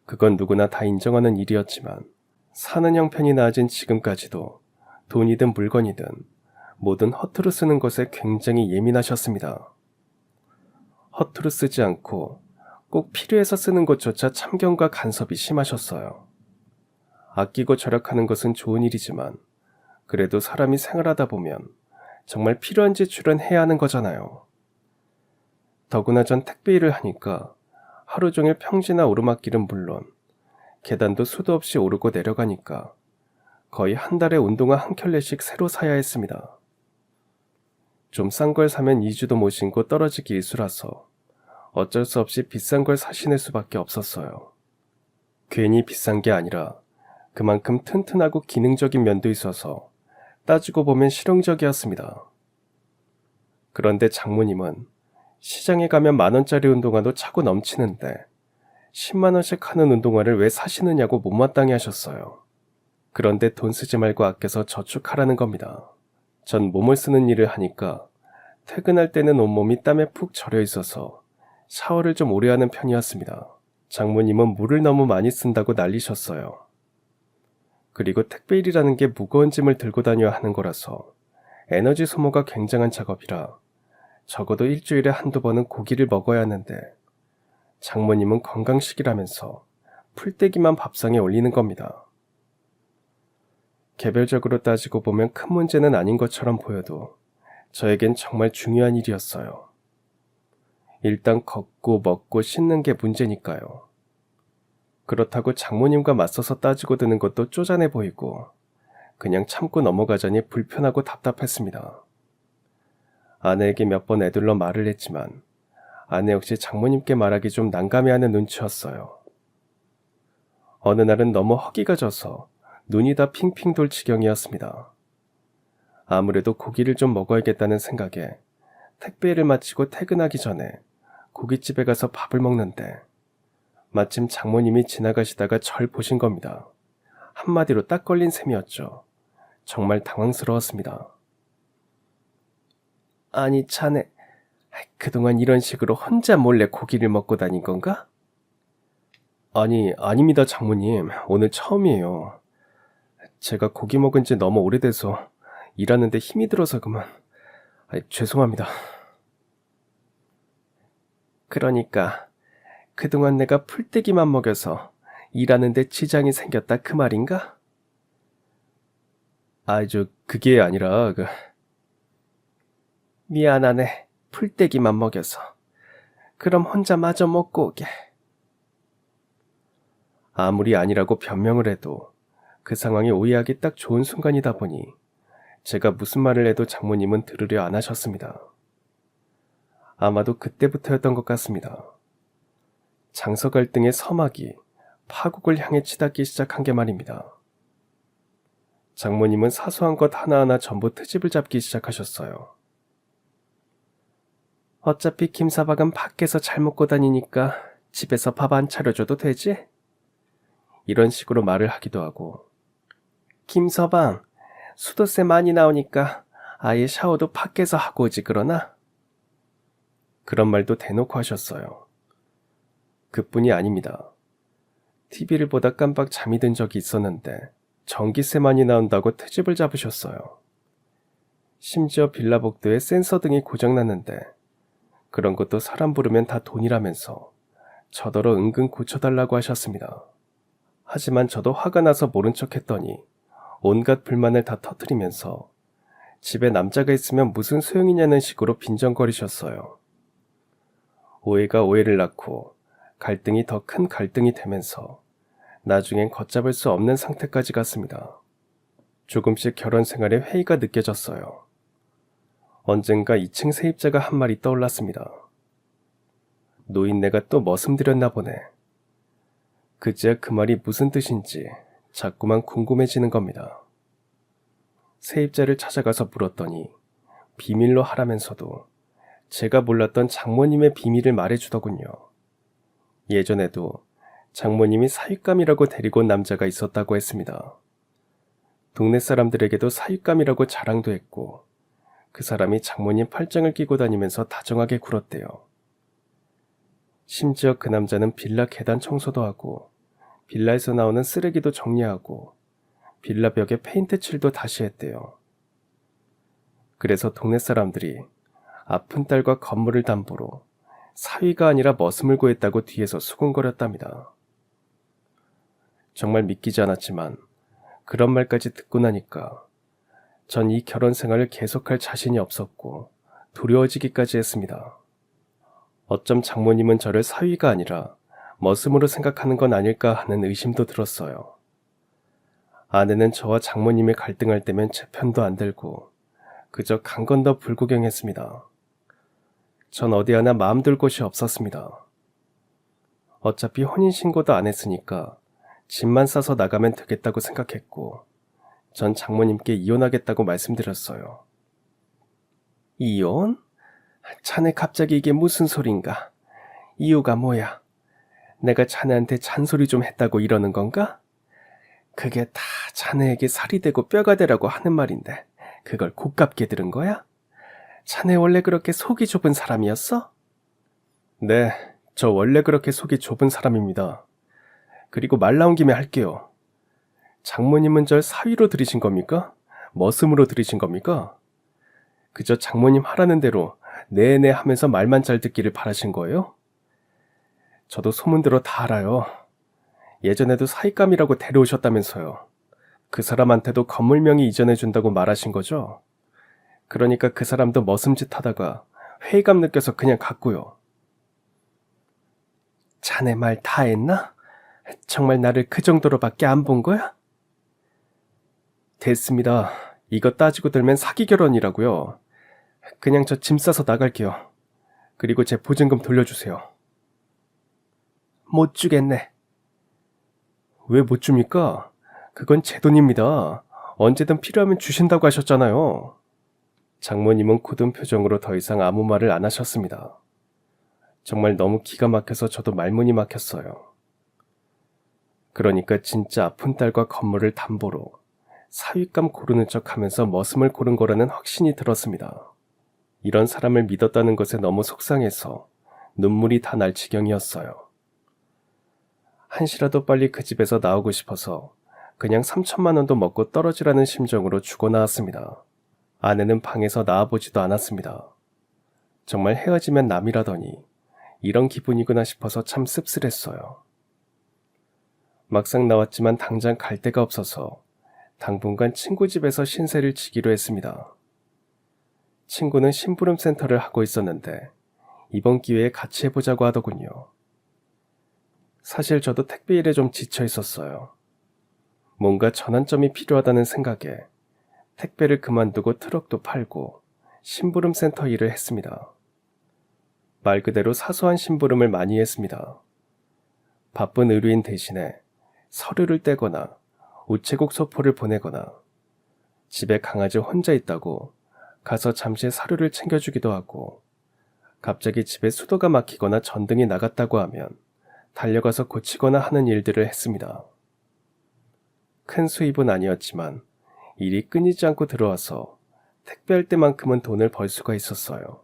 Speaker 1: 그건 누구나 다 인정하는 일이었지만 사는 형편이 나아진 지금까지도 돈이든 물건이든 뭐든 허투루 쓰는 것에 굉장히 예민하셨습니다. 허투루 쓰지 않고 꼭 필요해서 쓰는 것조차 참견과 간섭이 심하셨어요. 아끼고 절약하는 것은 좋은 일이지만 그래도 사람이 생활하다 보면 정말 필요한 지출은 해야 하는 거잖아요. 더구나 전 택배 일을 하니까 하루 종일 평지나 오르막길은 물론 계단도 수도 없이 오르고 내려가니까 거의 한 달에 운동화 한 켤레씩 새로 사야 했습니다. 좀 싼 걸 사면 2주도 못 신고 떨어지기 일쑤라서 어쩔 수 없이 비싼 걸 사시는 수밖에 없었어요. 괜히 비싼 게 아니라 그만큼 튼튼하고 기능적인 면도 있어서 따지고 보면 실용적이었습니다. 그런데 장모님은 시장에 가면 10,000원짜리 운동화도 차고 넘치는데 10만원씩 하는 운동화를 왜 사시느냐고 못마땅해 하셨어요. 그런데 돈 쓰지 말고 아껴서 저축하라는 겁니다. 전 몸을 쓰는 일을 하니까 퇴근할 때는 온몸이 땀에 푹 절여 있어서 샤워를 좀 오래 하는 편이었습니다. 장모님은 물을 너무 많이 쓴다고 난리셨어요. 그리고 택배 일이라는 게 무거운 짐을 들고 다녀야 하는 거라서 에너지 소모가 굉장한 작업이라 적어도 일주일에 한두 번은 고기를 먹어야 하는데 장모님은 건강식이라면서 풀떼기만 밥상에 올리는 겁니다. 개별적으로 따지고 보면 큰 문제는 아닌 것처럼 보여도 저에겐 정말 중요한 일이었어요. 일단 걷고 먹고 씻는 게 문제니까요. 그렇다고 장모님과 맞서서 따지고 드는 것도 쪼잔해 보이고 그냥 참고 넘어가자니 불편하고 답답했습니다. 아내에게 몇 번 애둘러 말을 했지만 아내 역시 장모님께 말하기 좀 난감해하는 눈치였어요. 어느 날은 너무 허기가 져서 눈이 다 핑핑 돌 지경이었습니다. 아무래도 고기를 좀 먹어야겠다는 생각에 택배를 마치고 퇴근하기 전에 고깃집에 가서 밥을 먹는데 마침 장모님이 지나가시다가 절 보신 겁니다. 한마디로 딱 걸린 셈이었죠. 정말 당황스러웠습니다. 아니 자네 그동안 이런 식으로 혼자 몰래 고기를 먹고 다닌 건가? 아닙니다 장모님. 오늘 처음이에요. 제가 고기 먹은 지 너무 오래돼서 일하는데 힘이 들어서 그만. 죄송합니다. 그러니까 그동안 내가 풀떼기만 먹여서 일하는데 지장이 생겼다 그 말인가? 그게 아니라 미안하네. 풀떼기만 먹여서. 그럼 혼자 마저 먹고 오게. 아무리 아니라고 변명을 해도 그 상황이 오해하기 딱 좋은 순간이다 보니 제가 무슨 말을 해도 장모님은 들으려 안 하셨습니다. 아마도 그때부터였던 것 같습니다. 장서 갈등의 서막이 파국을 향해 치닫기 시작한 게 말입니다. 장모님은 사소한 것 하나하나 전부 트집을 잡기 시작하셨어요. 어차피 김사박은 밖에서 잘 먹고 다니니까 집에서 밥 안 차려줘도 되지? 이런 식으로 말을 하기도 하고, 김서방, 수도세 많이 나오니까 아예 샤워도 밖에서 하고 오지 그러나? 그런 말도 대놓고 하셨어요. 그뿐이 아닙니다. TV를 보다 깜빡 잠이 든 적이 있었는데 전기세 많이 나온다고 트집을 잡으셨어요. 심지어 빌라 복도에 센서 등이 고장났는데 그런 것도 사람 부르면 다 돈이라면서 저더러 은근 고쳐달라고 하셨습니다. 하지만 저도 화가 나서 모른 척 했더니 온갖 불만을 다 터뜨리면서 집에 남자가 있으면 무슨 소용이냐는 식으로 빈정거리셨어요. 오해가 오해를 낳고 갈등이 더 큰 갈등이 되면서 나중엔 걷잡을 수 없는 상태까지 갔습니다. 조금씩 결혼 생활에 회의가 느껴졌어요. 언젠가 2층 세입자가 한 말이 떠올랐습니다. 노인네가 또 머슴들였나 보네. 그제야 그 말이 무슨 뜻인지 자꾸만 궁금해지는 겁니다. 세입자를 찾아가서 물었더니 비밀로 하라면서도 제가 몰랐던 장모님의 비밀을 말해주더군요. 예전에도 장모님이 사윗감이라고 데리고 온 남자가 있었다고 했습니다. 동네 사람들에게도 사윗감이라고 자랑도 했고 그 사람이 장모님 팔짱을 끼고 다니면서 다정하게 굴었대요. 심지어 그 남자는 빌라 계단 청소도 하고 빌라에서 나오는 쓰레기도 정리하고 빌라 벽에 페인트 칠도 다시 했대요. 그래서 동네 사람들이 아픈 딸과 건물을 담보로 사위가 아니라 머슴을 구했다고 뒤에서 수군거렸답니다. 정말 믿기지 않았지만 그런 말까지 듣고 나니까 전 이 결혼 생활을 계속할 자신이 없었고 두려워지기까지 했습니다. 어쩜 장모님은 저를 사위가 아니라 머슴으로 생각하는 건 아닐까 하는 의심도 들었어요. 아내는 저와 장모님이 갈등할 때면 제 편도 안 들고 그저 강건더 불구경했습니다. 전 어디 하나 마음 둘 곳이 없었습니다. 어차피 혼인신고도 안 했으니까 집만 싸서 나가면 되겠다고 생각했고 전 장모님께 이혼하겠다고 말씀드렸어요. 이혼? 자네 갑자기 이게 무슨 소린가? 이유가 뭐야? 내가 자네한테 잔소리 좀 했다고 이러는 건가? 그게 다 자네에게 살이 되고 뼈가 되라고 하는 말인데 그걸 고깝게 들은 거야? 자네 원래 그렇게 속이 좁은 사람이었어? 네, 저 원래 그렇게 속이 좁은 사람입니다. 그리고 말 나온 김에 할게요. 장모님은 절 사위로 들이신 겁니까? 머슴으로 들이신 겁니까? 그저 장모님 하라는 대로 네네 하면서 말만 잘 듣기를 바라신 거예요? 저도 소문대로 다 알아요. 예전에도 사윗감이라고 데려오셨다면서요. 그 사람한테도 건물명의 이전해준다고 말하신 거죠? 그러니까 그 사람도 머슴짓 하다가 회의감 느껴서 그냥 갔고요. 자네 말 다 했나? 정말 나를 그 정도로밖에 안 본 거야? 됐습니다. 이거 따지고 들면 사기 결혼이라고요. 그냥 저 짐 싸서 나갈게요. 그리고 제 보증금 돌려주세요. 못 주겠네. 왜 못 줍니까? 그건 제 돈입니다. 언제든 필요하면 주신다고 하셨잖아요. 장모님은 굳은 표정으로 더 이상 아무 말을 안 하셨습니다. 정말 너무 기가 막혀서 저도 말문이 막혔어요. 그러니까 진짜 아픈 딸과 건물을 담보로 사윗감 고르는 척하면서 머슴을 고른 거라는 확신이 들었습니다. 이런 사람을 믿었다는 것에 너무 속상해서 눈물이 다 날 지경이었어요. 한시라도 빨리 그 집에서 나오고 싶어서 그냥 3천만 원도 먹고 떨어지라는 심정으로 죽어나왔습니다. 아내는 방에서 나와보지도 않았습니다. 정말 헤어지면 남이라더니 이런 기분이구나 싶어서 참 씁쓸했어요. 막상 나왔지만 당장 갈 데가 없어서 당분간 친구 집에서 신세를 지기로 했습니다. 친구는 심부름 센터를 하고 있었는데 이번 기회에 같이 해보자고 하더군요. 사실 저도 택배 일에 좀 지쳐 있었어요. 뭔가 전환점이 필요하다는 생각에 택배를 그만두고 트럭도 팔고 심부름 센터 일을 했습니다. 말 그대로 사소한 심부름을 많이 했습니다. 바쁜 의료인 대신에 서류를 떼거나 우체국 소포를 보내거나 집에 강아지 혼자 있다고 가서 잠시 사료를 챙겨주기도 하고 갑자기 집에 수도가 막히거나 전등이 나갔다고 하면 달려가서 고치거나 하는 일들을 했습니다. 큰 수입은 아니었지만 일이 끊이지 않고 들어와서 택배할 때만큼은 돈을 벌 수가 있었어요.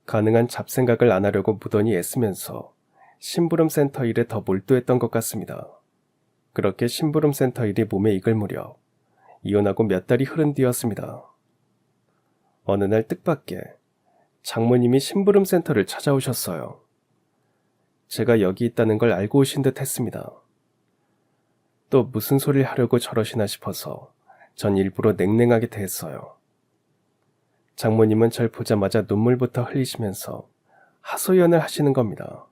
Speaker 1: 가능한 잡생각을 안 하려고 무던히 애쓰면서 심부름센터 일에 더 몰두했던 것 같습니다. 그렇게 심부름센터 일이 몸에 익을 무렵 이혼하고 몇 달이 흐른 뒤였습니다. 어느 날 뜻밖의 장모님이 심부름센터를 찾아오셨어요. 제가 여기 있다는 걸 알고 오신 듯 했습니다. 또 무슨 소리를 하려고 저러시나 싶어서 전 일부러 냉랭하게 대했어요. 장모님은 절 보자마자 눈물부터 흘리시면서 하소연을 하시는 겁니다.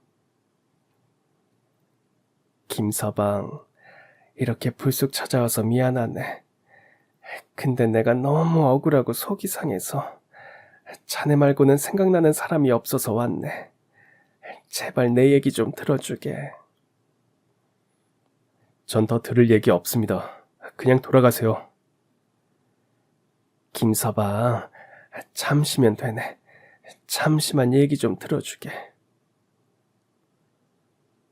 Speaker 1: 김서방, 이렇게 불쑥 찾아와서 미안하네. 근데 내가 너무 억울하고 속이 상해서 자네 말고는 생각나는 사람이 없어서 왔네. 제발 내 얘기 좀 들어주게. 전 더 들을 얘기 없습니다. 그냥 돌아가세요. 김서방, 잠시면 되네. 잠시만 얘기 좀 들어주게.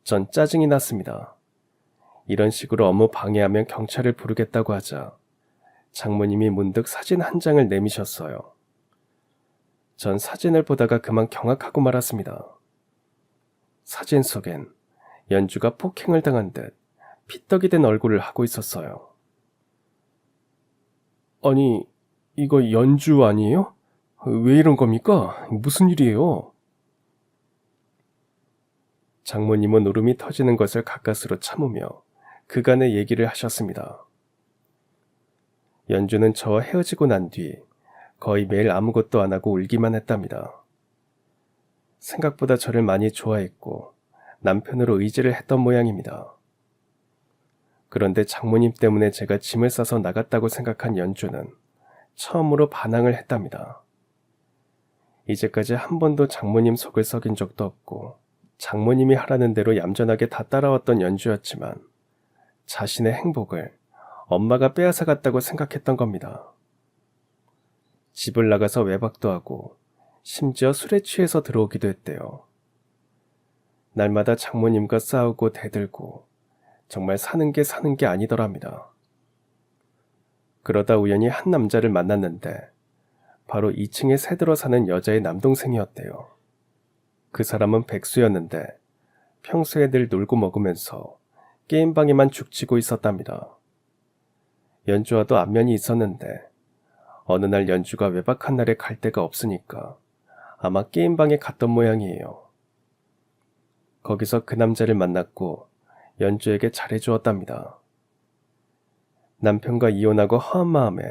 Speaker 1: 전 짜증이 났습니다. 이런 식으로 업무 방해하면 경찰을 부르겠다고 하자 장모님이 문득 사진 한 장을 내미셨어요. 전 사진을 보다가 그만 경악하고 말았습니다. 사진 속엔 연주가 폭행을 당한 듯 피떡이 된 얼굴을 하고 있었어요. 아니, 이거 연주 아니에요? 왜 이런 겁니까? 무슨 일이에요? 장모님은 울음이 터지는 것을 가까스로 참으며 그간의 얘기를 하셨습니다. 연주는 저와 헤어지고 난 뒤 거의 매일 아무것도 안 하고 울기만 했답니다. 생각보다 저를 많이 좋아했고 남편으로 의지를 했던 모양입니다. 그런데 장모님 때문에 제가 짐을 싸서 나갔다고 생각한 연주는 처음으로 반항을 했답니다. 이제까지 한 번도 장모님 속을 썩인 적도 없고 장모님이 하라는 대로 얌전하게 다 따라왔던 연주였지만 자신의 행복을 엄마가 빼앗아갔다고 생각했던 겁니다. 집을 나가서 외박도 하고 심지어 술에 취해서 들어오기도 했대요. 날마다 장모님과 싸우고 대들고 정말 사는 게 아니더랍니다. 그러다 우연히 한 남자를 만났는데 바로 2층에 새들어 사는 여자의 남동생이었대요. 그 사람은 백수였는데 평소에 늘 놀고 먹으면서 게임방에만 죽치고 있었답니다. 연주와도 안면이 있었는데 어느 날 연주가 외박한 날에 갈 데가 없으니까 아마 게임방에 갔던 모양이에요. 거기서 그 남자를 만났고 연주에게 잘해주었답니다. 남편과 이혼하고 허한 마음에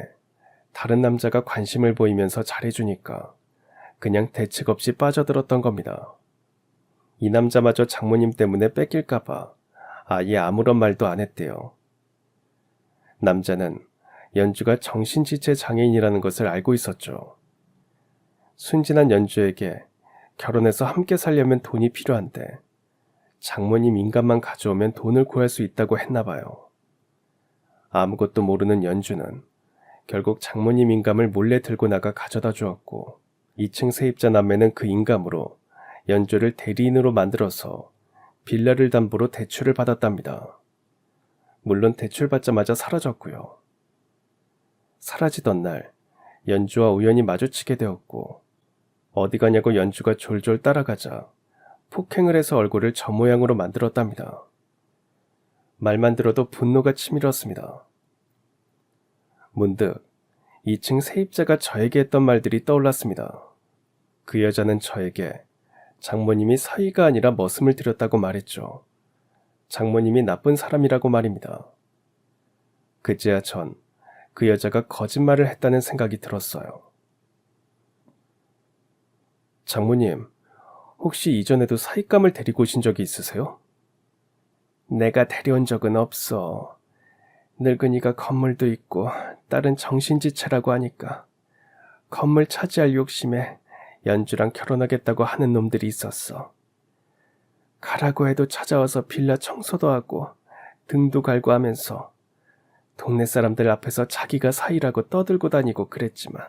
Speaker 1: 다른 남자가 관심을 보이면서 잘해주니까 그냥 대책 없이 빠져들었던 겁니다. 이 남자마저 장모님 때문에 뺏길까봐 아예 아무런 말도 안 했대요. 남자는 연주가 정신지체 장애인이라는 것을 알고 있었죠. 순진한 연주에게 결혼해서 함께 살려면 돈이 필요한데 장모님 인감만 가져오면 돈을 구할 수 있다고 했나 봐요. 아무것도 모르는 연주는 결국 장모님 인감을 몰래 들고 나가 가져다 주었고 2층 세입자 남매는 그 인감으로 연주를 대리인으로 만들어서 빌라를 담보로 대출을 받았답니다. 물론 대출받자마자 사라졌고요. 사라지던 날 연주와 우연히 마주치게 되었고 어디 가냐고 연주가 졸졸 따라가자 폭행을 해서 얼굴을 저 모양으로 만들었답니다. 말만 들어도 분노가 치밀었습니다. 문득 2층 세입자가 저에게 했던 말들이 떠올랐습니다. 그 여자는 저에게 장모님이 사위가 아니라 머슴을 들였다고 말했죠. 장모님이 나쁜 사람이라고 말입니다. 그제야 전 그 여자가 거짓말을 했다는 생각이 들었어요. 장모님, 혹시 이전에도 사윗감을 데리고 오신 적이 있으세요? 내가 데려온 적은 없어. 늙은이가 건물도 있고 딸은 정신지체라고 하니까 건물 차지할 욕심에 연주랑 결혼하겠다고 하는 놈들이 있었어. 가라고 해도 찾아와서 빌라 청소도 하고 등도 갈고 하면서 동네 사람들 앞에서 자기가 사위라고 떠들고 다니고 그랬지만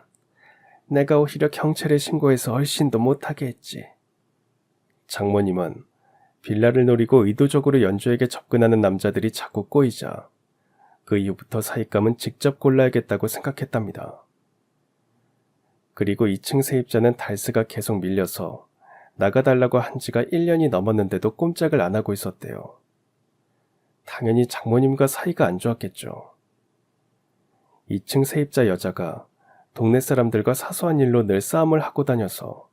Speaker 1: 내가 오히려 경찰에 신고해서 얼씬도 못하게 했지. 장모님은 빌라를 노리고 의도적으로 연주에게 접근하는 남자들이 자꾸 꼬이자 그 이후부터 사잇감은 직접 골라야겠다고 생각했답니다. 그리고 2층 세입자는 달스가 계속 밀려서 나가달라고 한 지가 1년이 넘었는데도 꼼짝을 안 하고 있었대요. 당연히 장모님과 사이가 안 좋았겠죠. 2층 세입자 여자가 동네 사람들과 사소한 일로 늘 싸움을 하고 다녀서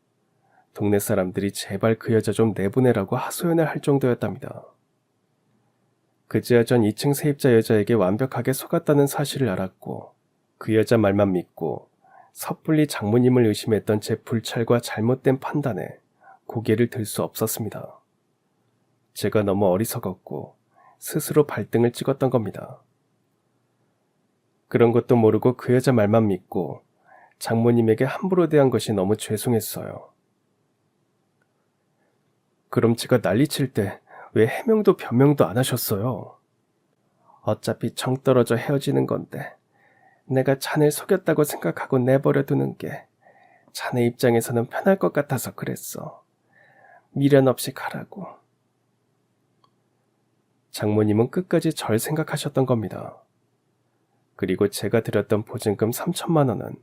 Speaker 1: 동네 사람들이 제발 그 여자 좀 내보내라고 하소연을 할 정도였답니다. 그제야 전 2층 세입자 여자에게 완벽하게 속았다는 사실을 알았고 그 여자 말만 믿고 섣불리 장모님을 의심했던 제 불찰과 잘못된 판단에 고개를 들 수 없었습니다. 제가 너무 어리석었고 스스로 발등을 찍었던 겁니다. 그런 것도 모르고 그 여자 말만 믿고 장모님에게 함부로 대한 것이 너무 죄송했어요. 그럼 제가 난리칠 때 왜 해명도 변명도 안 하셨어요? 어차피 정 떨어져 헤어지는 건데 내가 자네를 속였다고 생각하고 내버려 두는 게 자네 입장에서는 편할 것 같아서 그랬어. 미련 없이 가라고. 장모님은 끝까지 절 생각하셨던 겁니다. 그리고 제가 드렸던 보증금 3천만 원은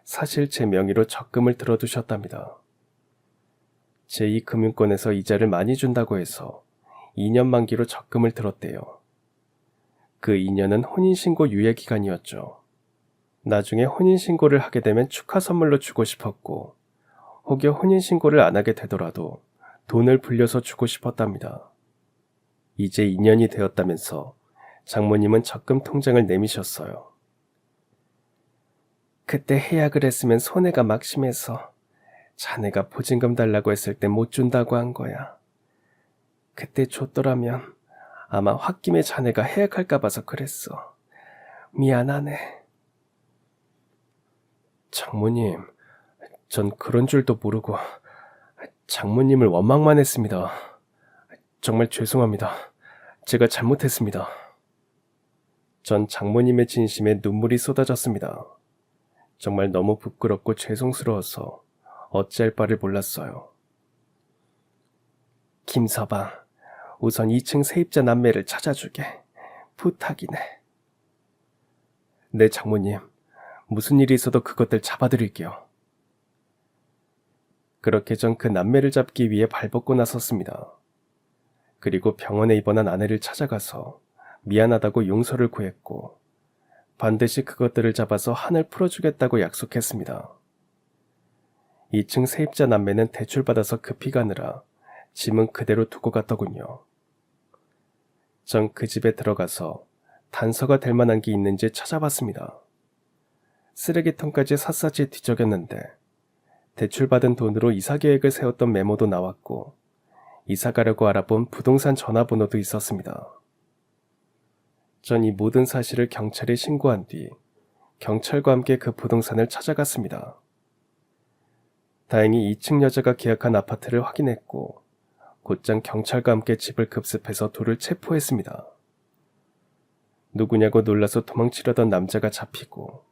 Speaker 1: 사실 제 명의로 적금을 들어두셨답니다. 제2금융권에서 이자를 많이 준다고 해서 2년 만기로 적금을 들었대요. 그 2년은 혼인신고 유예기간이었죠. 나중에 혼인신고를 하게 되면 축하 선물로 주고 싶었고 혹여 혼인신고를 안 하게 되더라도 돈을 불려서 주고 싶었답니다. 이제 2년이 되었다면서 장모님은 적금 통장을 내미셨어요. 그때 해약을 했으면 손해가 막심해서 자네가 보증금 달라고 했을 때 못 준다고 한 거야. 그때 줬더라면 아마 홧김에 자네가 해약할까 봐서 그랬어. 미안하네. 장모님, 전 그런 줄도 모르고 장모님을 원망만 했습니다. 정말 죄송합니다. 제가 잘못했습니다. 전 장모님의 진심에 눈물이 쏟아졌습니다. 정말 너무 부끄럽고 죄송스러워서 어찌할 바를 몰랐어요. 김서방, 우선 2층 세입자 남매를 찾아주게. 부탁이네. 네, 장모님. 무슨 일이 있어도 그것들 잡아드릴게요. 그렇게 전 그 남매를 잡기 위해 발벗고 나섰습니다. 그리고 병원에 입원한 아내를 찾아가서 미안하다고 용서를 구했고 반드시 그것들을 잡아서 한을 풀어주겠다고 약속했습니다. 2층 세입자 남매는 대출받아서 급히 가느라 짐은 그대로 두고 갔더군요. 전 그 집에 들어가서 단서가 될 만한 게 있는지 찾아봤습니다. 쓰레기통까지 샅샅이 뒤적였는데 대출받은 돈으로 이사 계획을 세웠던 메모도 나왔고 이사 가려고 알아본 부동산 전화번호도 있었습니다. 전 이 모든 사실을 경찰에 신고한 뒤 경찰과 함께 그 부동산을 찾아갔습니다. 다행히 2층 여자가 계약한 아파트를 확인했고 곧장 경찰과 함께 집을 급습해서 둘을 체포했습니다. 누구냐고 놀라서 도망치려던 남자가 잡히고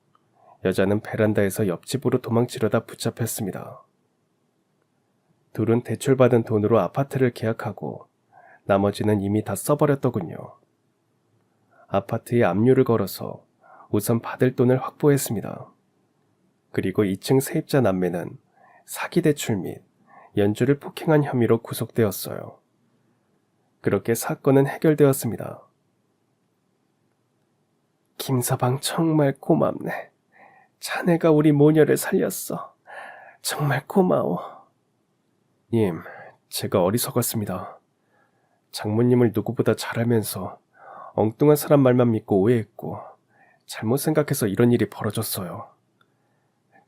Speaker 1: 여자는 베란다에서 옆집으로 도망치려다 붙잡혔습니다. 둘은 대출받은 돈으로 아파트를 계약하고 나머지는 이미 다 써버렸더군요. 아파트에 압류를 걸어서 우선 받을 돈을 확보했습니다. 그리고 2층 세입자 남매는 사기 대출 및 연주를 폭행한 혐의로 구속되었어요. 그렇게 사건은 해결되었습니다. 김서방 정말 고맙네. 자네가 우리 모녀를 살렸어. 정말 고마워. 님, 제가 어리석었습니다. 장모님을 누구보다 잘 알면서 엉뚱한 사람 말만 믿고 오해했고 잘못 생각해서 이런 일이 벌어졌어요.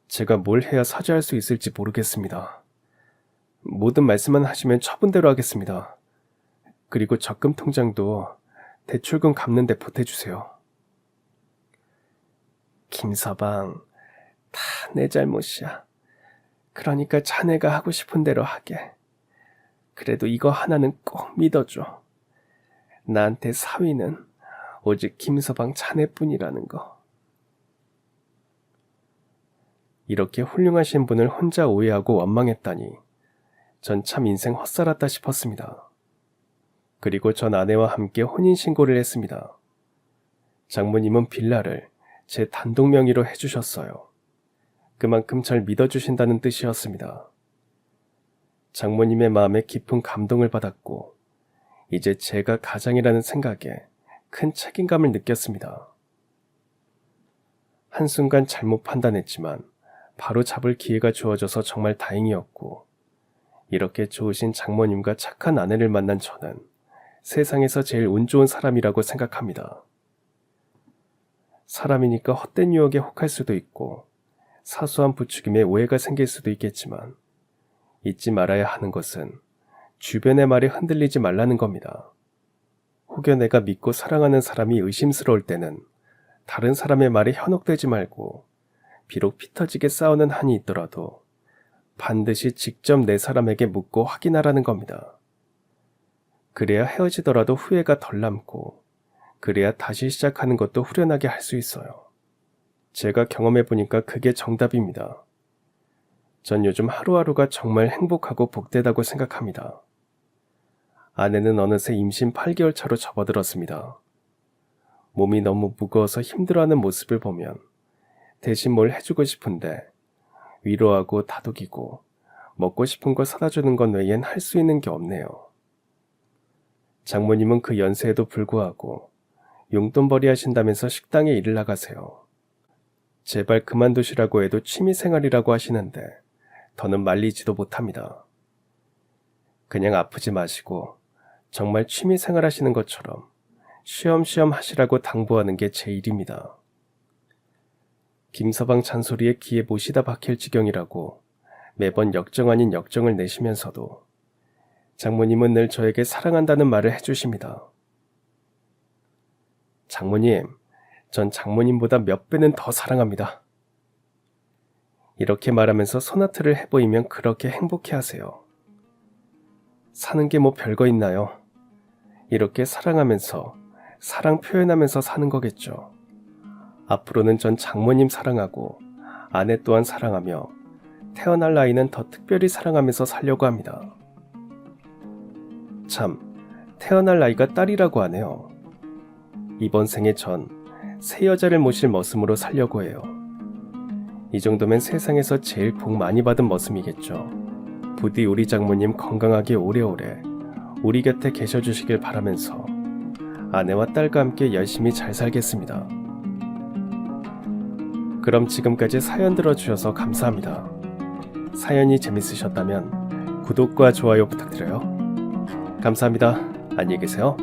Speaker 1: 제가 뭘 해야 사죄할 수 있을지 모르겠습니다. 모든 말씀만 하시면 처분대로 하겠습니다. 그리고 적금 통장도 대출금 갚는 데 보태주세요. 김서방, 다 내 잘못이야. 그러니까 자네가 하고 싶은 대로 하게. 그래도 이거 하나는 꼭 믿어줘. 나한테 사위는 오직 김서방 자네뿐이라는 거. 이렇게 훌륭하신 분을 혼자 오해하고 원망했다니 전 참 인생 헛살았다 싶었습니다. 그리고 전 아내와 함께 혼인신고를 했습니다. 장모님은 빌라를 제 단독 명의로 해주셨어요. 그만큼 절 믿어주신다는 뜻이었습니다. 장모님의 마음에 깊은 감동을 받았고 이제 제가 가장이라는 생각에 큰 책임감을 느꼈습니다. 한순간 잘못 판단했지만 바로 잡을 기회가 주어져서 정말 다행이었고 이렇게 좋으신 장모님과 착한 아내를 만난 저는 세상에서 제일 운 좋은 사람이라고 생각합니다. 사람이니까 헛된 유혹에 혹할 수도 있고 사소한 부추김에 오해가 생길 수도 있겠지만 잊지 말아야 하는 것은 주변의 말에 흔들리지 말라는 겁니다. 혹여 내가 믿고 사랑하는 사람이 의심스러울 때는 다른 사람의 말에 현혹되지 말고 비록 피 터지게 싸우는 한이 있더라도 반드시 직접 내 사람에게 묻고 확인하라는 겁니다. 그래야 헤어지더라도 후회가 덜 남고 그래야 다시 시작하는 것도 후련하게 할 수 있어요. 제가 경험해보니까 그게 정답입니다. 전 요즘 하루하루가 정말 행복하고 복되다고 생각합니다. 아내는 어느새 임신 8개월 차로 접어들었습니다. 몸이 너무 무거워서 힘들어하는 모습을 보면 대신 뭘 해주고 싶은데 위로하고 다독이고 먹고 싶은 거 사다 주는 것 외엔 할 수 있는 게 없네요. 장모님은 그 연세에도 불구하고 용돈벌이 하신다면서 식당에 일을 나가세요. 제발 그만두시라고 해도 취미생활이라고 하시는데 더는 말리지도 못합니다. 그냥 아프지 마시고 정말 취미생활 하시는 것처럼 쉬엄쉬엄 하시라고 당부하는 게 제 일입니다. 김서방 잔소리에 귀에 못이다 박힐 지경이라고 매번 역정 아닌 역정을 내시면서도 장모님은 늘 저에게 사랑한다는 말을 해주십니다. 장모님, 전 장모님보다 몇 배는 더 사랑합니다. 이렇게 말하면서 소나트를 해보이면 그렇게 행복해하세요. 사는 게 뭐 별거 있나요? 이렇게 사랑하면서 사랑 표현하면서 사는 거겠죠. 앞으로는 전 장모님 사랑하고 아내 또한 사랑하며 태어날 아이는 더 특별히 사랑하면서 살려고 합니다. 참, 태어날 아이가 딸이라고 하네요. 이번 생에 전 새 여자를 모실 머슴으로 살려고 해요. 이 정도면 세상에서 제일 복 많이 받은 머슴이겠죠. 부디 우리 장모님 건강하게 오래오래 우리 곁에 계셔주시길 바라면서 아내와 딸과 함께 열심히 잘 살겠습니다. 그럼 지금까지 사연 들어주셔서 감사합니다. 사연이 재밌으셨다면 구독과 좋아요 부탁드려요. 감사합니다. 안녕히 계세요.